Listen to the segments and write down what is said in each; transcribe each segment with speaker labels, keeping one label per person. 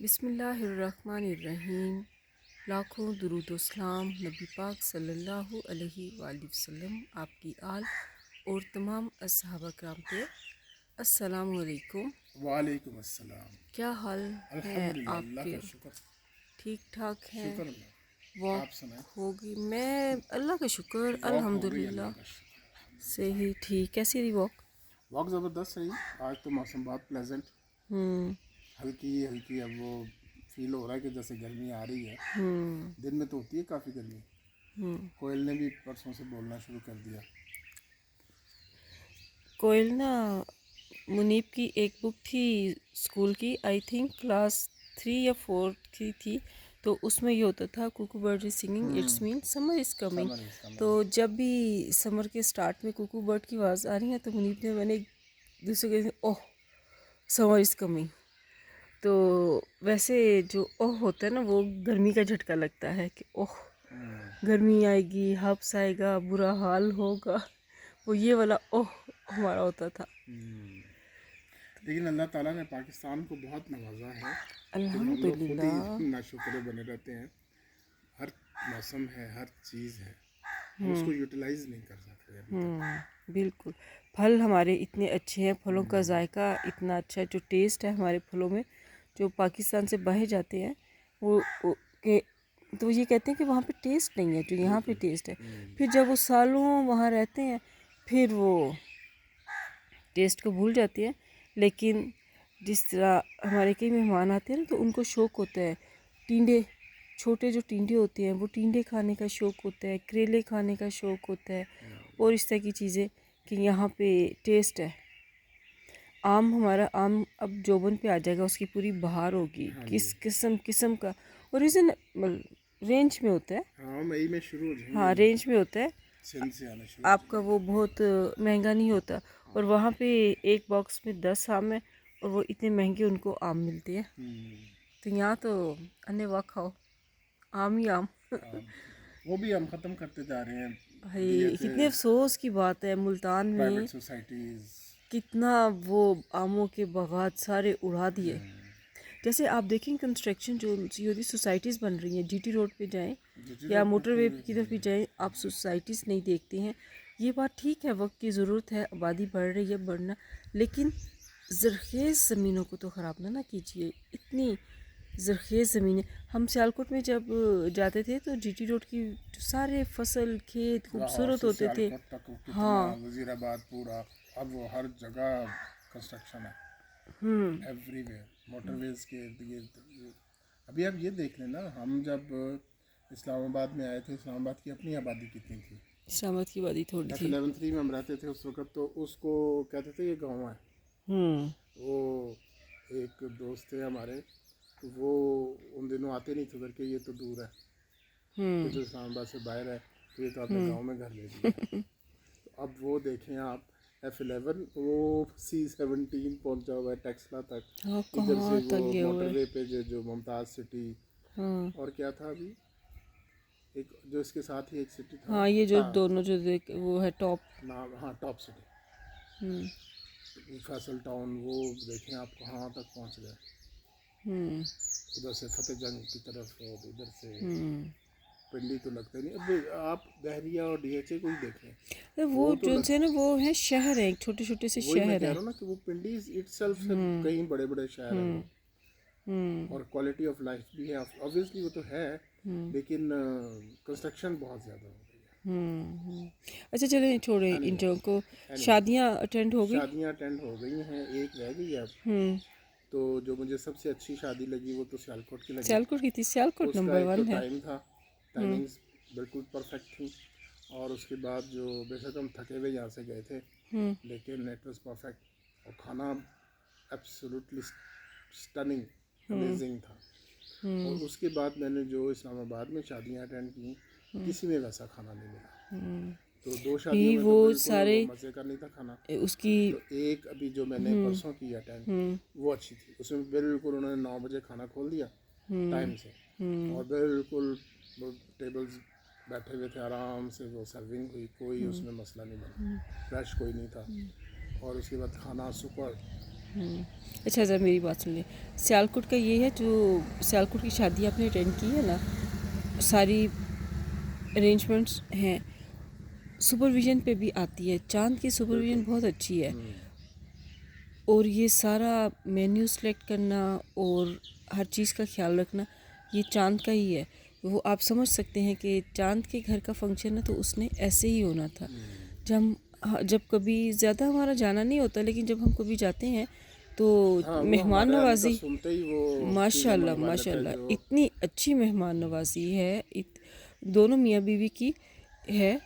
Speaker 1: बिस्मिल्लाहिर्रहमानिर्रहीम। लाखों दुरूद व सलाम नबी पाक सल्लल्लाहु अलैहि वसल्लम आपकी आल और तमाम अस्हाबा किराम पे अस्सलाम वालेकुम।
Speaker 2: वालेकुम अस्सलाम।
Speaker 1: क्या हाल है
Speaker 2: अल्हम्दुलिल्लाह, अल्लाह
Speaker 1: आपके?
Speaker 2: का शुक्र।
Speaker 1: ठीक ठाक हैं?
Speaker 2: शुक्र अल्लाह।
Speaker 1: वॉक
Speaker 2: आप सुनाएं।
Speaker 1: होगी? मैं अल्लाह का शुक्र
Speaker 2: वॉक हो गई, अल्लाह
Speaker 1: अल्हम्दुलिल्लाह
Speaker 2: का शुक्र।
Speaker 1: से ही ठीक। कैसी रही वॉक?
Speaker 2: वॉक ज़बरदस्त रही। आज तो मौसम बहुत प्लेजेंट,
Speaker 1: हम्म
Speaker 2: हल्की हल्की। अब वो फील हो रहा है कि जैसे गर्मी आ रही है।
Speaker 1: हम्म
Speaker 2: दिन में तो होती है काफ़ी गर्मी।
Speaker 1: हम्म
Speaker 2: कोयल ने भी परसों से बोलना शुरू कर दिया।
Speaker 1: कोयल ना, मुनीब की एक बुक थी स्कूल की, आई थिंक क्लास 3 या 4 की थी। तो उसमें ये होता था Kuku bird is singing it's mean summer is coming.
Speaker 2: Summer is
Speaker 1: तो
Speaker 2: कमिंग।
Speaker 1: जब भी समर के स्टार्ट में कुकू बर्ड की आवाज़ आ रही है तो मुनीब ने मैंने दूसरे के ओह समर इज़ कमिंग। तो वैसे जो ओह होता है ना वो गर्मी का झटका लगता है कि ओह गर्मी आएगी, हब्स आएगा, बुरा हाल होगा। वो ये वाला ओह हमारा होता था।
Speaker 2: लेकिन अल्लाह ताला ने पाकिस्तान को बहुत नवाजा है कि हम लोग खुद
Speaker 1: अल्हम्दुलिल्लाह।
Speaker 2: ही नाशुक्र बने रहते हैं। हर मौसम है, हर चीज़ है, हम उसको यूटिलाइज नहीं कर सकते अभी तक।
Speaker 1: बिल्कुल। फल हमारे इतने अच्छे हैं, फलों का जायका इतना अच्छा है, जो टेस्ट है हमारे फलों में जो पाकिस्तान से बाहर जाते हैं वो के तो वो ये कहते हैं कि वहाँ पे टेस्ट नहीं है जो यहाँ पे टेस्ट है। फिर जब वो सालों वहाँ रहते हैं फिर वो टेस्ट को भूल जाती है। लेकिन जिस तरह हमारे कई मेहमान आते हैं ना तो उनको शौक़ होता है टिंडे, छोटे जो टिंडे होते हैं वो टिंडे खाने का शौक़ होता है, करेले खाने का शौक़ होता है और इस तरह की चीज़ें कि यहाँ पे टेस्ट है। आम, हमारा आम अब जोबन पे आ जाएगा, उसकी पूरी बहार होगी।
Speaker 2: हाँ जी।
Speaker 1: किस किस्म किस्म का और रीज़न रेंज में होता है।
Speaker 2: हाँ, मई में शुरू हो जाएंगे।
Speaker 1: हाँ, रेंज में होता है।
Speaker 2: सिंध से आना शुरू हो
Speaker 1: आपका
Speaker 2: जाएंगे।
Speaker 1: वो बहुत महंगा नहीं होता। और वहाँ पे एक बॉक्स में 10 आम है और वो इतने महंगे उनको आम मिलते हैं। तो यहाँ तो अन्य वाह खाओ, आम ही आम।
Speaker 2: हाँ, वो भी हम ख़त्म करते जा रहे हैं। दिए
Speaker 1: भाई
Speaker 2: थे
Speaker 1: कितने अफसोस की बात है मुल्तान
Speaker 2: प्राइवेट
Speaker 1: में
Speaker 2: सोसाइटीज़।
Speaker 1: कितना वो आमों के बागात सारे उड़ा दिए। जैसे आप देखें कंस्ट्रक्शन जो सीओडी सोसाइटीज़ बन रही हैं, जीटी रोड पे जाएं
Speaker 2: जिटी
Speaker 1: या
Speaker 2: रोड पे
Speaker 1: मोटरवे
Speaker 2: पूरे
Speaker 1: की तरफ भी जाएं, आप सोसाइटीज़ नहीं देखते हैं। ये बात ठीक है, वक्त की ज़रूरत है, आबादी बढ़ रही है, बढ़ना, लेकिन ज़रख़ेज़ ज़मीनों को तो ख़राब ना कीजिए। इतनी ज़रख़ेज़ ज़मीनें, हम सियालकोट में जब जाते थे तो जीटी रोड की जो सारे फसल खेत
Speaker 2: लाहौर
Speaker 1: खूबसूरत
Speaker 2: से
Speaker 1: होते थे।
Speaker 2: सियालकोट तक कितना,
Speaker 1: हाँ।
Speaker 2: वज़ीराबाद पूरा, अब वो हर जगह कंस्ट्रक्शन है, एवरीवेयर। मोटरवेज के इर्द गिर्द। अभी आप ये देख लेना, हम जब इस्लामाबाद में आए थे, इस्लामाबाद की अपनी आबादी कितनी थी।
Speaker 1: इस्लामाबाद की आबादी थोड़ी थी।
Speaker 2: F11 3 में हम रहते थे उस वक्त, तो उसको कहते थे ये गाँव है।
Speaker 1: हम्म
Speaker 2: वो एक दोस्त थे हमारे, तो वो उन दिनों आते नहीं थे उधर के, ये तो दूर है, ये
Speaker 1: हम्म
Speaker 2: तो इस्लामाबाद से बाहर है, तो ये तो आपने गांव में घर ले लिया है। तो अब वो देखें आप, F11 वो C17 पहुंचा हुआ है टेक्सला तक।
Speaker 1: हाँ,
Speaker 2: इधर से
Speaker 1: कहाँ
Speaker 2: वो
Speaker 1: तक गए हुए।
Speaker 2: मोटरवे पे जो मुमताज़ सिटी,
Speaker 1: हाँ
Speaker 2: और क्या था अभी, एक जो इसके साथ ही एक सिटी था,
Speaker 1: हाँ, ये जो दोनों जो देख वो है टॉप।
Speaker 2: नाम, हाँ, टॉप सिटी,
Speaker 1: हम्म
Speaker 2: फैसल टाउन। वो देखें आप कहाँ तक पहुंच गए।
Speaker 1: हम्म
Speaker 2: उधर से फतेह जंग की तरफ और इधर से
Speaker 1: हम्म
Speaker 2: पिंडी तो लगता ही नहीं। अब आप बहरिया और डीएचए को ही देखें,
Speaker 1: अरे वो
Speaker 2: वो तो
Speaker 1: जो
Speaker 2: लग,
Speaker 1: से ना वो है शहर है, एक छोटे छोटे से
Speaker 2: वही मैं
Speaker 1: शहर
Speaker 2: कह
Speaker 1: है।
Speaker 2: रहा हूँ ना कि वो पिंडी इटसेल्फ से कहीं बड़े बड़े शहर हैं वो।
Speaker 1: हम्म
Speaker 2: और क्वालिटी ऑफ लाइफ भी है, ऑब्वियसली वो तो है, लेकिन कंस्ट्रक्शन बहुत ज़्यादा हो गई है।
Speaker 1: अच्छा चलें, छोड़ें इन
Speaker 2: एनीवे,
Speaker 1: जगहों को।
Speaker 2: एनीवे,
Speaker 1: शादियाँ अटेंड हो गई?
Speaker 2: शादियाँ अटेंड हो गई हैं, एक रह गई है अब।
Speaker 1: हम्म
Speaker 2: तो जो मुझे सबसे अच्छी शादी लगी वो तो सियालकोट की लगी।
Speaker 1: सियालकोट की थी, सियालकोट
Speaker 2: उसका
Speaker 1: नंबर
Speaker 2: एक तो
Speaker 1: 1 है।
Speaker 2: टाइम था, टाइमिंग्स बिल्कुल परफेक्ट थी। और उसके बाद जो, बेशक हम थके हुए यहाँ से गए थे, लेकिन इट वाज परफेक्ट। और खाना एब्सोल्युटली स्टनिंग, अमेजिंग था। और उसके बाद मैंने जो इस्लामाबाद में शादियाँ अटेंड की, किसी में वैसा खाना नहीं मिला। तो दो शादियों
Speaker 1: भी
Speaker 2: में
Speaker 1: वो
Speaker 2: तो बिल्कुल
Speaker 1: सारे
Speaker 2: मज़े का नहीं था खाना।
Speaker 1: उसकी।
Speaker 2: तो एक अभी जो मैंने परसों की अटेंड, वो अच्छी थी। उसमें बिल्कुल उन्होंने 9 बजे खाना खोल दिया टाइम से, और बिल्कुल वो टेबल्स बैठे हुए थे आराम से, वो सर्विंग हुई, कोई उसमें मसला नहीं बना, रश कोई नहीं था। और उसके बाद खाना सुपर,
Speaker 1: अच्छा ज़रा मेरी बात सुन ले, सियालकोट का ये है जो सियालकोट की शादी आपने अटेंड की है ना, सारी अरेंजमेंट्स हैं, सुपरविज़न पे भी आती है, चांद की सुपरविज़न बहुत अच्छी है। और ये सारा मेन्यू सेलेक्ट करना और हर चीज़ का ख्याल रखना ये चांद का ही है। वो आप समझ सकते हैं कि चांद के घर का फंक्शन है तो उसने ऐसे ही होना था। जब कभी ज़्यादा हमारा जाना नहीं होता, लेकिन जब हम कभी जाते हैं तो
Speaker 2: हाँ, वो
Speaker 1: मेहमान
Speaker 2: हमारे आने का
Speaker 1: नवाजी
Speaker 2: सुनते ही वो चीज़ें
Speaker 1: माशाल्लाह
Speaker 2: मंगवा लेते हैं
Speaker 1: माशाल्लाह
Speaker 2: जो
Speaker 1: इतनी अच्छी मेहमान नवाजी है, दोनों मियाँ बीवी की है।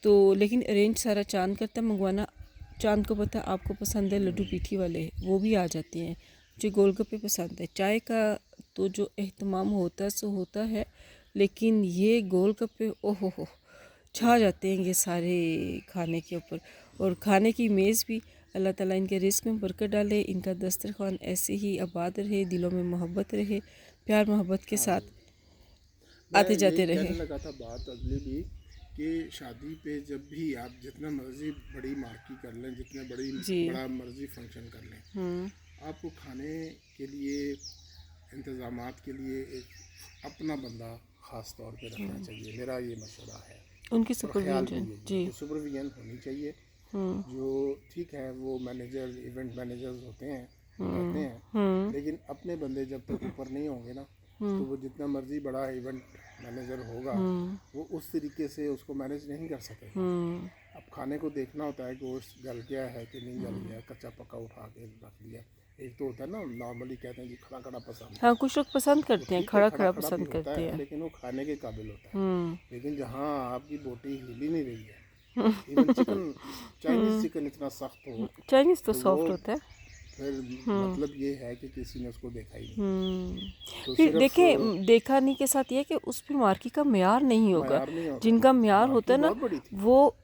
Speaker 1: तो लेकिन अरेंज सारा चांद करता है, मंगवाना चांद को पता है। आपको पसंद है लड्डू पीठी वाले, वो भी आ जाते हैं। मुझे गोलगप्पे पसंद है। चाय का तो जो एहतमाम होता है सो होता है, लेकिन ये गोलगप्पे ओहो हो छा जाते हैं ये सारे खाने के ऊपर। और खाने की मेज़ भी अल्लाह ताला इनके रिस्क में बरकत डाले, इनका दस्तरखान ऐसे ही आबाद रहे, दिलों में मोहब्बत रहे, प्यार मोहब्बत के साथ
Speaker 2: मैं
Speaker 1: आते
Speaker 2: यही
Speaker 1: जाते रहे।
Speaker 2: कहने लगा था बात अगली भी कि शादी पे जब भी आप जितना मर्जी बड़ी मार्की कर लें, जितना
Speaker 1: जी।
Speaker 2: बड़ा मर्जी फंक्शन कर लें, आपको खाने के लिए इंतज़ामात के लिए एक अपना बंदा ख़ास तौर पे रखना चाहिए। मेरा ये मशवरा है
Speaker 1: उनकी
Speaker 2: और ख्याल भी
Speaker 1: सुपरविजन
Speaker 2: यही है
Speaker 1: जी।
Speaker 2: कि सुपरविजन होनी चाहिए। जो ठीक है वो मैनेजर इवेंट मैनेजर्स होते हैं रहते हैं, लेकिन अपने बंदे जब तक ऊपर नहीं होंगे ना, तो वो जितना मर्जी बड़ा इवेंट मैनेजर होगा वो उस तरीके से उसको मैनेज नहीं कर सकेगा। अब खाने को देखना होता है गोश्त गल गया है कि नहीं गल गया, कच्चा पक्का उठा के रख दिया। एक तो होता है ना, नॉर्मली कहते हैं जी खड़ा खड़ा पसंद है,
Speaker 1: हाँ, कुछ लोग पसंद
Speaker 2: तो
Speaker 1: करते हैं,
Speaker 2: ठीक है
Speaker 1: खड़ा
Speaker 2: खड़ा
Speaker 1: खड़ा
Speaker 2: खड़ा भी
Speaker 1: पसंद
Speaker 2: होता
Speaker 1: करते
Speaker 2: है
Speaker 1: हैं।
Speaker 2: लेकिन वो खाने के काबिल होता है। लेकिन जहाँ आपकी बोटी हिल ही नहीं रही है, इवन चिकन, चाइनीज़ चिकन इतना सख्त हो,
Speaker 1: चाइनीज़ तो
Speaker 2: तो वो
Speaker 1: सॉफ्ट होता है।
Speaker 2: फिर मतलब ये है कि किसी ने उसको देखा ही नहीं। तो
Speaker 1: फिर
Speaker 2: सिर्फ
Speaker 1: देखें, देखा नहीं के साथ ये है कि उस पर मार्की का म्यार नहीं होगा।
Speaker 2: मयार नहीं होता,
Speaker 1: जिनका म्यार होता
Speaker 2: मार्की
Speaker 1: है ना,
Speaker 2: बहुत बड़ी थी।
Speaker 1: वो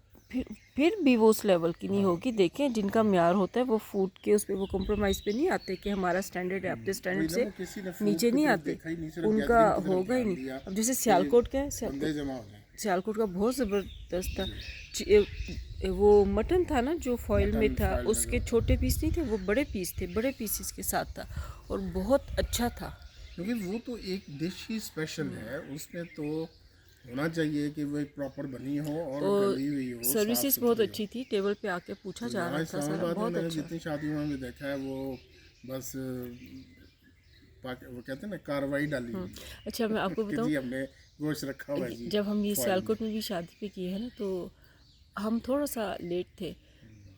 Speaker 1: फिर भी वो उस लेवल की नहीं होगी। देखें, जिनका म्यार होता है वो फूड के उस पर वो कॉम्प्रोमाइज़ पे नहीं आते कि हमारा स्टैंडर्ड है, अपने स्टैंडर्ड
Speaker 2: वही ना,
Speaker 1: से
Speaker 2: वो किसी ने फूड
Speaker 1: नीचे
Speaker 2: की
Speaker 1: नहीं
Speaker 2: तरफ
Speaker 1: आते।
Speaker 2: देखा ही नहीं, सिर्फ
Speaker 1: उनका
Speaker 2: गैदरिंग की तरफ
Speaker 1: होगा ही
Speaker 2: ध्यान
Speaker 1: नहीं।
Speaker 2: दिया
Speaker 1: अब जैसे
Speaker 2: कि
Speaker 1: सियालकोट का है,
Speaker 2: बंदे जमा हो जाए।
Speaker 1: सियालकोट का बहुत ज़बरदस्त था। वो मटन था ना जो फॉइल में
Speaker 2: मटन
Speaker 1: था,
Speaker 2: फ्राइड में
Speaker 1: उसके
Speaker 2: जो था,
Speaker 1: छोटे पीस नहीं थे, वो बड़े पीस थे, बड़े पीसेस के साथ था और बहुत अच्छा था।
Speaker 2: क्योंकि वो तो एक डिश ही स्पेशल है, उसमें तो होना चाहिए कि वो एक प्रॉपर बनी हो और
Speaker 1: और
Speaker 2: गली हुई हो, साफ़
Speaker 1: सर्विसेज बहुत
Speaker 2: सुथरी हो।
Speaker 1: अच्छी थी, टेबल पे आके पूछा
Speaker 2: तो
Speaker 1: जा
Speaker 2: यहाँ
Speaker 1: रहा था सारा,
Speaker 2: इस्लामाबाद में
Speaker 1: बहुत
Speaker 2: मैंने
Speaker 1: अच्छा।
Speaker 2: जितनी शादियों में देखा है वो बस वो कहते हैं ना कार्रवाई डाली हुई
Speaker 1: अच्छा मैं
Speaker 2: है
Speaker 1: आपको
Speaker 2: कि
Speaker 1: बताऊं,
Speaker 2: जी हमने गोश्त रखा हुआ है जी
Speaker 1: जब हम ये
Speaker 2: फॉइल में।
Speaker 1: सियालकोट में भी शादी पे किए हैं ना, तो हम थोड़ा सा लेट थे,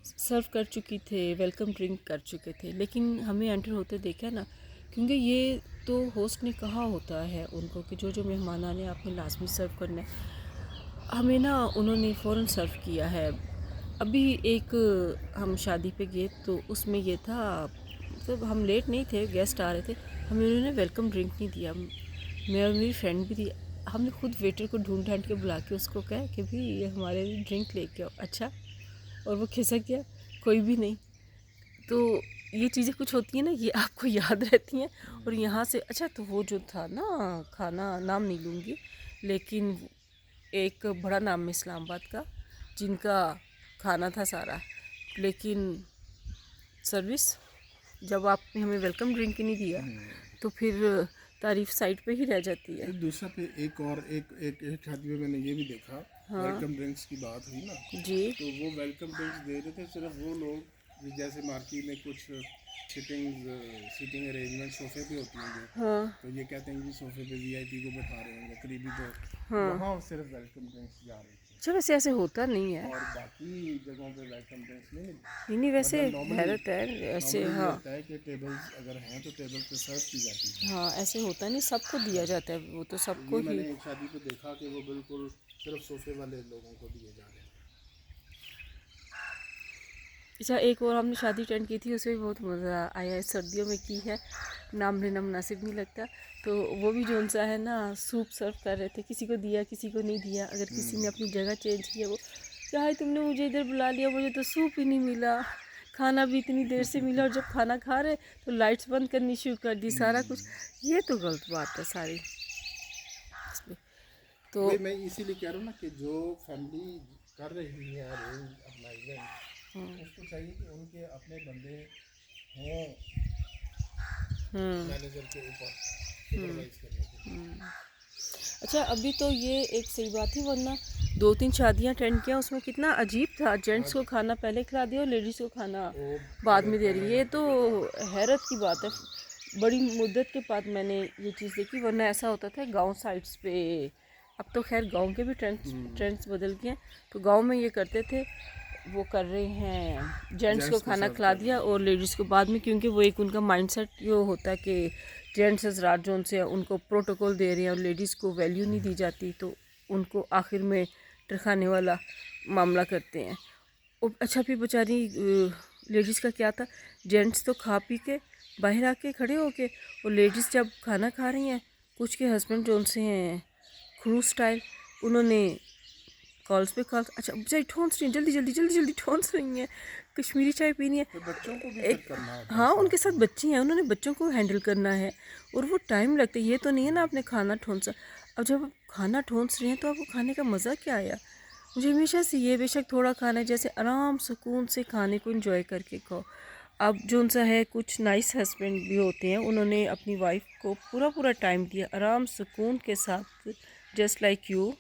Speaker 1: सर्व कर चुकी थे, वेलकम ड्रिंक कर चुके थे, लेकिन हमें एंटर होते देखा ना, क्योंकि ये तो होस्ट ने कहा होता है उनको कि जो जो मेहमान आने आपने लाजमी सर्व करना है। हमें ना उन्होंने फ़ौरन सर्व किया है। अभी एक हम शादी पे गए तो उसमें ये था, मतलब हम लेट नहीं थे, गेस्ट आ रहे थे, हमें उन्होंने वेलकम ड्रिंक नहीं दिया। मैं और मेरी फ्रेंड भी थी, हमने खुद वेटर को ढूंढ ढांड के बुला के उसको कहा कि भाई ये हमारे लिए ड्रिंक लेके आओ। अच्छा, और वो खिसक गया, कोई भी नहीं। तो ये चीज़ें कुछ होती हैं ना, ये आपको याद रहती हैं। और यहाँ से अच्छा, तो वो जो था ना खाना, नाम नहीं लूँगी, लेकिन एक बड़ा नाम है इस्लामाबाद का जिनका खाना था सारा, लेकिन सर्विस जब आपने हमें वेलकम ड्रिंक ही नहीं दिया तो फिर तारीफ साइड पे ही रह जाती है।
Speaker 2: एक दूसरा पे एक और एक शादी में मैंने ये भी देखा, वेलकम ड्रिंक्स की बात हुई ना,
Speaker 1: जी।
Speaker 2: तो वो वेलकम ड्रिंक्स दे रहे थे सिर्फ वो लोग जैसे मार्केट में कुछ सीटिंग अरेंजमेंट सोफे पे होती हैं जो,
Speaker 1: हाँ
Speaker 2: तो ये कहते हैं कि सोफे पे वीआईपी को बैठा रहे होंगे करीबी, तो
Speaker 1: हाँ।
Speaker 2: वहाँ सिर्फ वेलकम ड्रिंक्स जा रही थी
Speaker 1: अच्छा, वैसे ऐसे होता नहीं है।
Speaker 2: और बाकी जगहों पे वेलकम ड्रिंक्स नहीं मिलती।
Speaker 1: नहीं नहीं, वैसे
Speaker 2: मतलब नॉर्मली
Speaker 1: हैरत है ऐसे।
Speaker 2: ये
Speaker 1: हाँ
Speaker 2: होता है कि टेबल्स अगर हैं तो टेबल पे सर्व की जाती है।
Speaker 1: हाँ, ऐसे होता नहीं, सबको दिया जाता है, वो तो
Speaker 2: तो
Speaker 1: सबको
Speaker 2: ये
Speaker 1: ही।
Speaker 2: मैंने एक शादी पे देखा कि वो बिल्कुल सिर्फ सोफे वाले लोगों को दिए जा रहे हैं।
Speaker 1: अच्छा, एक और हमने शादी अटेंड की थी, उसमें भी बहुत मज़ा आया है, सर्दियों में की है, नाम लेना मुनासिब नहीं लगता। तो वो भी जो सा है ना, सूप सर्व कर रहे थे, किसी को दिया किसी को नहीं दिया। अगर किसी ने अपनी जगह चेंज किया, वो क्या है तुमने मुझे इधर बुला लिया, मुझे तो सूप ही नहीं मिला, खाना भी इतनी देर से मिला, और जब खाना खा रहे तो लाइट्स बंद करनी शुरू कर दी, सारा कुछ। ये तो गलत बात है सारी इसमें। तो
Speaker 2: वही मैं इसीलिए कह रहा हूँ ना कि जो फैमिली कर रही है अरेंज अपना इवेंट, उसको चाहिए कि उनके अपने बंदे हूँ मैनेजर के ऊपर सुपरवाइज करने के।
Speaker 1: अच्छा, अभी तो ये एक सही बात है, वरना 2-3 शादियां अटेंड किया उसमें कितना अजीब था, जेंट्स को खाना पहले खिला दिया और लेडीज़ को खाना
Speaker 2: वो
Speaker 1: बाद में दे रही है। ये तो हैरत की बात है। बड़ी मुद्दत के बाद मैंने ये चीज़ देखी, वरना ऐसा होता था गांव साइड्स पे। अब तो खैर गांव के भी ट्रेंड्स बदल गए हैं। तो गांव में ये करते थे, वो कर रहे हैं जेंट्स को खाना खिला दिया और लेडीज़ को बाद में, क्योंकि वो एक उनका माइंडसेट ये होता है कि जेंट्स हजरात जो उनसे उनको प्रोटोकॉल दे रहे हैं और लेडीज़ को वैल्यू नहीं दी जाती, तो उनको आखिर में टरखाने वाला मामला करते हैं। और अच्छा, फिर बेचारी लेडीज़ का क्या था, जेंट्स तो खा पी के बाहर आके खड़े होके, और लेडीज़ जब खाना खा रही हैं, कुछ के हस्बैंड जो उनसे हैं क्रूज स्टाइल, उन्होंने कॉल्स पे कॉल्स, अच्छा बेचारी ठोंस रही हैं, जल्दी ठोंस रही हैं, कश्मीरी चाय पीनी है।
Speaker 2: तो बच्चों को भी
Speaker 1: एक,
Speaker 2: करना होता
Speaker 1: हाँ, उनके साथ बच्चे हैं, उन्होंने बच्चों को हैंडल करना है और वो टाइम लगता है। ये तो नहीं है ना आपने खाना ठोंसा। अब जब आप खाना ठोंस रहे हैं तो आपको खाने का मज़ा क्या आया? मुझे हमेशा से ये, बेशक थोड़ा खाना है, जैसे आराम सुकून से खाने को एंजॉय करके खाओ। अब जो उनसा है, कुछ नाइस हस्बैंड भी होते हैं, उन्होंने अपनी वाइफ को पूरा टाइम दिया आराम सुकून के साथ, जस्ट लाइक यू।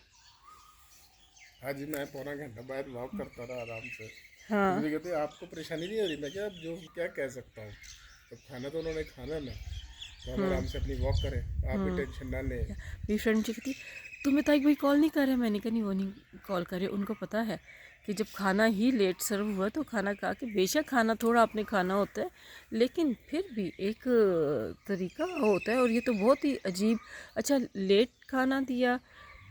Speaker 2: हाँ जी, मैं पौना घंटा बाहर वॉक करता रहा आराम से। तो
Speaker 1: हाँ,
Speaker 2: मुझे कहते आपको परेशानी नहीं हो रही? मैं क्या, अब जो क्या कह सकता हूँ, तो खाना तो उन्होंने खाना ना, तो हम आराम से अपनी वॉक करें, आप भी टेंशन ना लें।
Speaker 1: मेरी फ्रेंड जी कहती, तुम्हें ताइक भाई कॉल नहीं कर रहे? मैंने कहा नहीं, वो नहीं कॉल करे, उनको पता है कि जब खाना ही लेट सर्व हुआ तो खाना खा के, बेशक खाना थोड़ा आपने खाना होता है, लेकिन फिर भी एक तरीका होता है। और ये तो बहुत ही अजीब। अच्छा, लेट खाना दिया,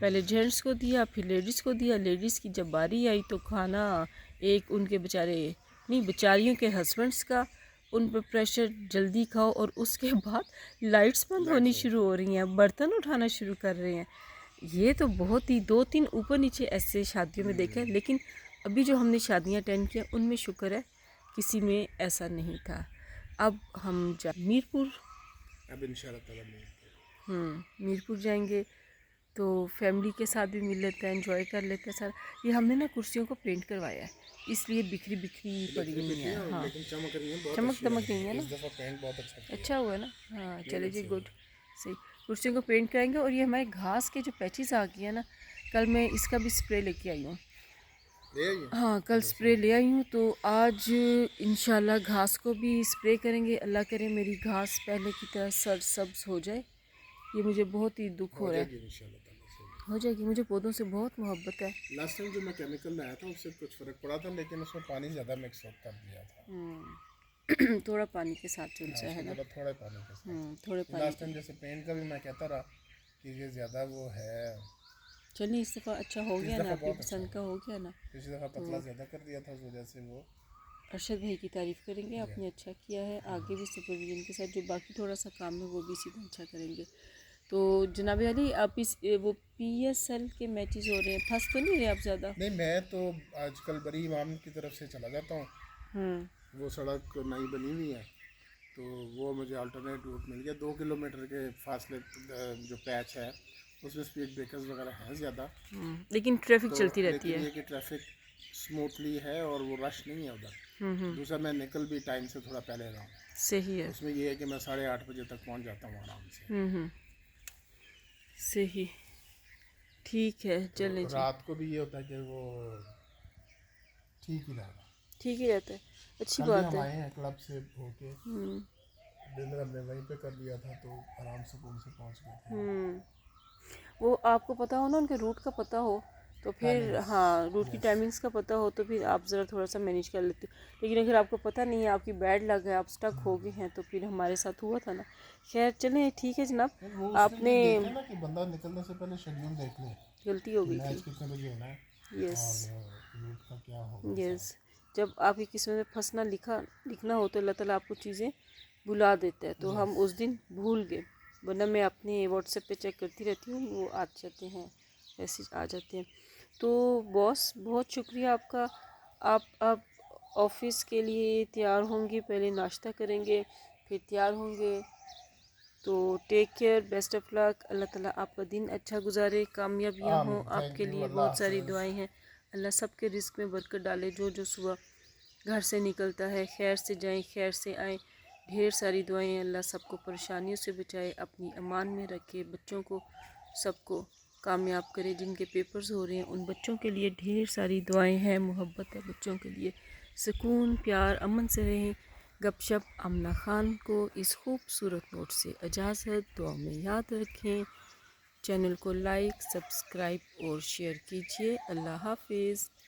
Speaker 1: पहले जेंट्स को दिया, फिर लेडीज़ को दिया, लेडीज़ की जब बारी आई तो खाना एक उनके बेचारे, नहीं बेचारियों के हस्बैंड्स का, उन पर प्रेशर, जल्दी खाओ, और उसके बाद लाइट्स बंद होनी शुरू हो रही हैं, बर्तन उठाना शुरू कर रहे हैं। ये तो बहुत ही 2-3 ऊपर नीचे ऐसे शादियों में देखा है, लेकिन अभी जो हमने शादियां अटेंड किया उनमें शुक्र है किसी में ऐसा नहीं था। अब हम मीरपुर,
Speaker 2: अब इंशाल्लाह ताला नहीं।
Speaker 1: मीरपुर जाएंगे तो फैमिली के साथ भी मिल लेते हैं, एंजॉय कर लेते हैं सारा। ये हमने ना कुर्सियों को पेंट करवाया है, इसलिए बिखरी बिखरी पड़ी हुई है। हाँ,
Speaker 2: लेकिन चमक रही है, बहुत
Speaker 1: चमक
Speaker 2: अच्छी
Speaker 1: दमक
Speaker 2: लग रही
Speaker 1: नहीं है
Speaker 2: है।
Speaker 1: ना,
Speaker 2: इस दफ़ा पेंट बहुत अच्छा किया
Speaker 1: अच्छा हुआ ना। हाँ,
Speaker 2: है।
Speaker 1: चले जी,
Speaker 2: सही
Speaker 1: गुड,
Speaker 2: है।
Speaker 1: सही। कुर्सियों को पेंट कराएंगे। और ये हमारे घास के जो पैचेस आ गए हैं ना, कल मैं इसका भी स्प्रे लेके आई हूँ।
Speaker 2: ले आइए।
Speaker 1: हाँ, कल स्प्रे ले आई हूँ, तो आज इंशाल्लाह घास को भी स्प्रे करेंगे। अल्लाह करे मेरी घास पहले की तरह सरसब्ज हो जाए। ये मुझे बहुत ही दुख हो रहा है।
Speaker 2: जाएगी इंशाल्लाह ताला से।
Speaker 1: हो जाएगी, मुझे पौधों से बहुत मोहब्बत है।
Speaker 2: लास्ट टाइम जो मैं केमिकल लाया था उससे कुछ फ़र्क पड़ा था, लेकिन उसमें पानी ज़्यादा मिक्स कर दिया था।
Speaker 1: थोड़ा पानी के साथ चुनसा है ना।
Speaker 2: थोड़े पानी के साथ।
Speaker 1: थोड़े पानी
Speaker 2: लास्ट
Speaker 1: के।
Speaker 2: टाइम जैसे पेंट का भी मैं कहता रहा कि ये ज़्यादा वो है।
Speaker 1: चलिए, इस दफ़ा अच्छा हो
Speaker 2: इस
Speaker 1: गया ना,
Speaker 2: दफ़ा
Speaker 1: आपकी
Speaker 2: बहुत अच्छा
Speaker 1: पसंद का हो गया ना।
Speaker 2: पिछली दफ़ा पतला ज़्यादा कर दिया था, उस वजह से वो।
Speaker 1: अरशद भाई की तारीफ़ करेंगे, आपने अच्छा किया है। आगे भी सुपरविजन के साथ जो बाकी थोड़ा सा काम है वो भी इसी तरह अच्छा करेंगे। तो जनाब अली, आप इस वो PSL के मैचेस हो रहे हैं, फंस तो नहीं रहे आप ज़्यादा?
Speaker 2: नहीं, मैं तो आजकल बड़ी इमाम की तरफ से चला जाता हूँ। वो सड़क नई बनी हुई है, तो वो मुझे अल्टरनेट रूट मिल गया। 2 किलोमीटर के फासले जो पैच है उसमें स्पीड ब्रेकर्स वगैरह हैं ज़्यादा,
Speaker 1: लेकिन ट्रैफिक
Speaker 2: तो
Speaker 1: चलती रहती
Speaker 2: लेकिन
Speaker 1: है।
Speaker 2: ये कि ट्रैफिक स्मूथली है और वो रश नहीं है उधर। दूसरा, मैं निकल भी टाइम से थोड़ा पहले रहा हूँ,
Speaker 1: सही है।
Speaker 2: उसमें ये है कि मैं 8:30 बजे तक पहुँच जाता हूँ आराम से।
Speaker 1: सही, ठीक है, चलें
Speaker 2: तो
Speaker 1: जी।
Speaker 2: रात को भी ये होता है कि वो ठीक ही रहेगा।
Speaker 1: ठीक ही रहता है, अच्छी
Speaker 2: कल भी
Speaker 1: बात
Speaker 2: हम
Speaker 1: है।
Speaker 2: आए हैं क्लब से होके, डिनर हमने वहीं पे कर लिया था, तो आराम से से पहुँच गए थे।
Speaker 1: वो आपको पता हो ना, उनके रूट का पता हो तो फिर, हाँ, रूट की टाइमिंग्स का पता हो तो फिर आप ज़रा थोड़ा सा मैनेज कर लेते हो। लेकिन अगर आपको पता नहीं है, आपकी बैड लग है, आप स्टक हो गए हैं, तो फिर हमारे साथ हुआ था ना। खैर चलें, ठीक है जनाब,
Speaker 2: वो उसमें
Speaker 1: आपने
Speaker 2: ये देख लेना कि बंदा निकलने से पहले शेड्यूल देख ले
Speaker 1: गलती हो
Speaker 2: कि
Speaker 1: गई
Speaker 2: मैच
Speaker 1: थी।
Speaker 2: कितने बजे होना है
Speaker 1: यस,
Speaker 2: और रूट का क्या होगा
Speaker 1: यस।
Speaker 2: हिसाब।
Speaker 1: जब आपकी किस्मत में फंसना लिखना हो तो अल्लाह ताला आपको चीज़ें बुला देता है, तो हम उस दिन भूल गए। वरना मैं अपने व्हाट्सएप पे चेक करती रहती हूँ, वो आ जाते हैं, मैसेज आ जाते हैं। तो बॉस, बहुत शुक्रिया आपका। आप ऑफिस के लिए तैयार होंगे, पहले नाश्ता करेंगे, फिर तैयार होंगे। तो take care, best of luck. Allah ताला आपका दिन अच्छा गुजारे, कामयाबियाँ हों
Speaker 2: आमीन, थैंक
Speaker 1: आपके
Speaker 2: यू,
Speaker 1: लिए।
Speaker 2: अल्लाह
Speaker 1: बहुत सारी
Speaker 2: हाफिज़।
Speaker 1: दुआएं हैं। अल्लाह सबके रिस्क में बरकत डाले। जो जो सुबह घर से निकलता है, खैर से जाएं, खैर से आएँ। ढेर सारी दुआएं। अल्लाह सबको परेशानियों से बचाए, अपनी अमान में रखे, बच्चों को सबको कामयाब करे। जिनके पेपर्स हो रहे हैं उन बच्चों के लिए ढेर सारी दुआएं हैं, मोहब्बत है बच्चों के लिए। सुकून, प्यार, अमन से रहें। गपशप आमना खान को इस खूबसूरत नोट से इजाज़त, दुआ में याद रखें। चैनल को लाइक, सब्सक्राइब और शेयर कीजिए। अल्लाह हाफिज़।